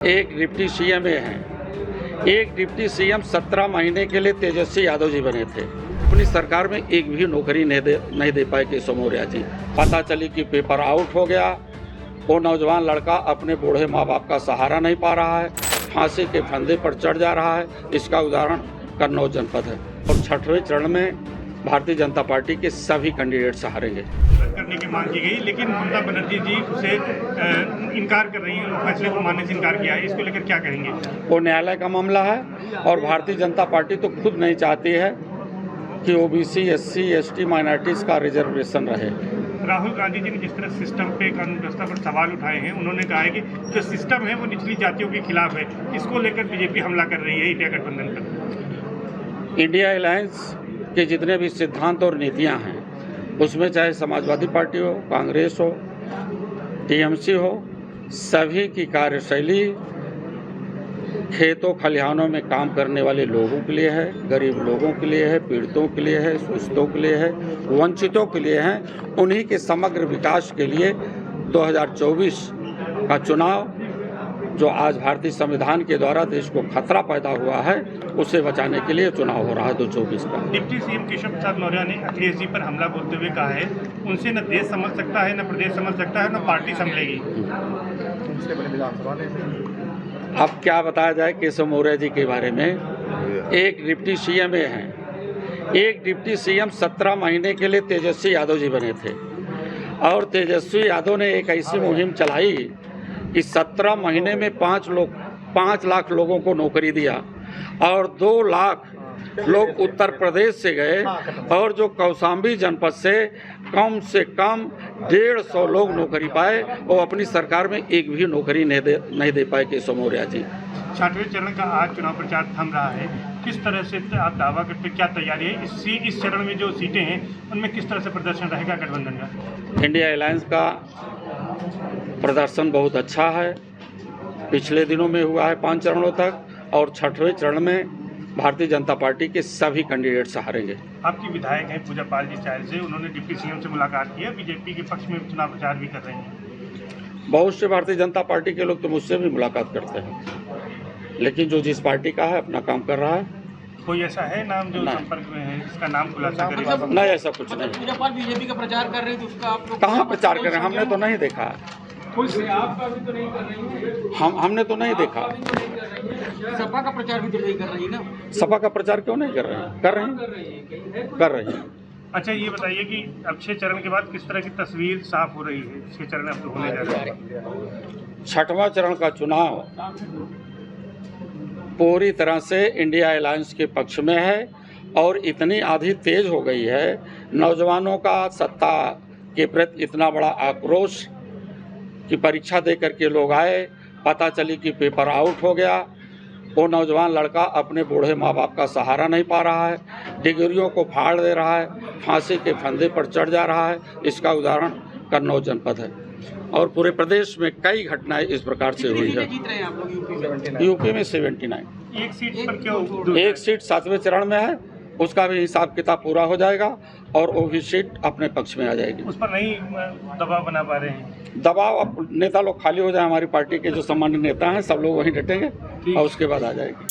एक deputy CM हैं। एक डिप्टी सीएम 17 महीने के लिए तेजस्वी यादव जी बने थे। अपनी सरकार में एक भी नौकरी नहीं दे पाए केशव मौर्य जी। पता चली कि पेपर आउट हो गया। वो नौजवान लड़का अपने बूढ़े माँ बाप का सहारा नहीं पा रहा है, फांसी के फंदे पर चढ़ जा रहा है। इसका उदाहरण कन्नौज जनपद है। और 6वें चरण में भारतीय जनता पार्टी के सभी कैंडिडेट्स हारेंगे। करने की मांग की गई, लेकिन ममता बनर्जी जी उसे इनकार कर रही हैं, फैसले को मानने से इनकार किया है। इसको लेकर क्या कहेंगे? वो न्यायालय का मामला है और भारतीय जनता पार्टी तो खुद नहीं चाहती है कि ओबीसी, एससी, एसटी, माइनॉरिटीज़ का रिजर्वेशन रहे। राहुल गांधी जी ने जिस तरह सिस्टम पे, कानून व्यवस्था पर सवाल उठाए हैं, उन्होंने कहा है कि जो सिस्टम है वो निचली जातियों के खिलाफ है। इसको लेकर बीजेपी हमला कर रही है इंडिया गठबंधन पर। इंडिया अलायंस के जितने भी सिद्धांत और नीतियां हैं, उसमें चाहे समाजवादी पार्टी हो, कांग्रेस हो, टीएमसी हो, सभी की कार्यशैली खेतों खलिहानों में काम करने वाले लोगों के लिए है, गरीब लोगों के लिए है, पीड़ितों के लिए है, शोषितों के लिए है, वंचितों के लिए है। उन्हीं के समग्र विकास के लिए 2024 का चुनाव, जो आज भारतीय संविधान के द्वारा देश को खतरा पैदा हुआ है, उसे बचाने के लिए चुनाव हो रहा है 2024 का। डिप्टी सीएम केशव प्रसाद मौर्य ने अखिलेश जी पर हमला बोलते हुए कहा है, उनसे न देश समझ सकता है, न प्रदेश समझ सकता है, न पार्टी संभलेगी। अब क्या बताया जाए केशव मौर्य जी के बारे में। एक डिप्टी सीएम हैं। एक डिप्टी सीएम 17 महीने के लिए तेजस्वी यादव जी बने थे और तेजस्वी यादव ने एक ऐसी मुहिम चलाई कि 17 महीने में 5 लाख लोगों को नौकरी दिया और 2 लाख लोग उत्तर प्रदेश से गए और जो कौशाम्बी जनपद से कम 150 लोग नौकरी पाए। वो अपनी सरकार में एक भी नौकरी नहीं दे पाए केशव मौर्य जी। 6वें चरण का आज चुनाव प्रचार थम रहा है। किस तरह से आप दावा करते, क्या तैयारी है? इस चरण में जो सीटें हैं उनमें किस तरह से प्रदर्शन रहेगा गठबंधन का? इंडिया अलायंस का प्रदर्शन बहुत अच्छा है। पिछले दिनों में हुआ है 5 चरणों तक और 6वें चरण में भारतीय जनता पार्टी के सभी कैंडिडेट्स हारेंगे। आपकी विधायक हैं पूजा पाल जी चायल से, उन्होंने डिप्टी सीएम से मुलाकात की है, बीजेपी के पक्ष में चुनाव प्रचार भी कर रहे हैं। बहुत से भारतीय जनता पार्टी के लोग तो मुझसे भी मुलाकात करते हैं, लेकिन जो जिस पार्टी का है अपना काम कर रहा है। कोई ऐसा है नाम जो संपर्क में है, जिसका नाम खुलासा करेगा? नहीं, ऐसा कुछ नहीं। पूजा पाल बीजेपी का प्रचार कर रहे हैं तो उसका आप लोग कहाँ प्रचार कर रहे हैं? हमने तो नहीं देखा। आपका भी तो नहीं कर रही है। हमने तो नहीं देखा। सपा का प्रचार भी तो नहीं कर रही है ना। सपा का प्रचार क्यों नहीं कर रहे हैं? कर रहे हैं। अच्छा, ये बताइए कि अब 6 चरण के बाद किस तरह की तस्वीर साफ हो रही है? 6 चरण अब तो होने जा रहे हैं। 6वां चरण का चुनाव पूरी तरह से इंडिया अलायंस के पक्ष में है और इतनी आंधी तेज हो गई है, नौजवानों का सत्ता के प्रति इतना बड़ा आक्रोश कि परीक्षा दे करके लोग आए, पता चली कि पेपर आउट हो गया। वो नौजवान लड़का अपने बूढ़े माँ बाप का सहारा नहीं पा रहा है, डिग्रियों को फाड़ दे रहा है, फांसी के फंदे पर चढ़ जा रहा है। इसका उदाहरण कन्नौज जनपद है और पूरे प्रदेश में कई घटनाएं इस प्रकार से हुई है। यूपी में 79। एक सीट पर क्यों? एक सीट 7वें चरण में है, उसका भी हिसाब किताब पूरा हो जाएगा और वो भी सीट अपने पक्ष में आ जाएगी। उस पर नहीं दबाव बना पा रहे हैं? दबाव अब नेता लोग खाली हो जाए, हमारी पार्टी के जो सामान्य नेता हैं सब लोग वहीं डटेंगे और उसके बाद आ जाएगी।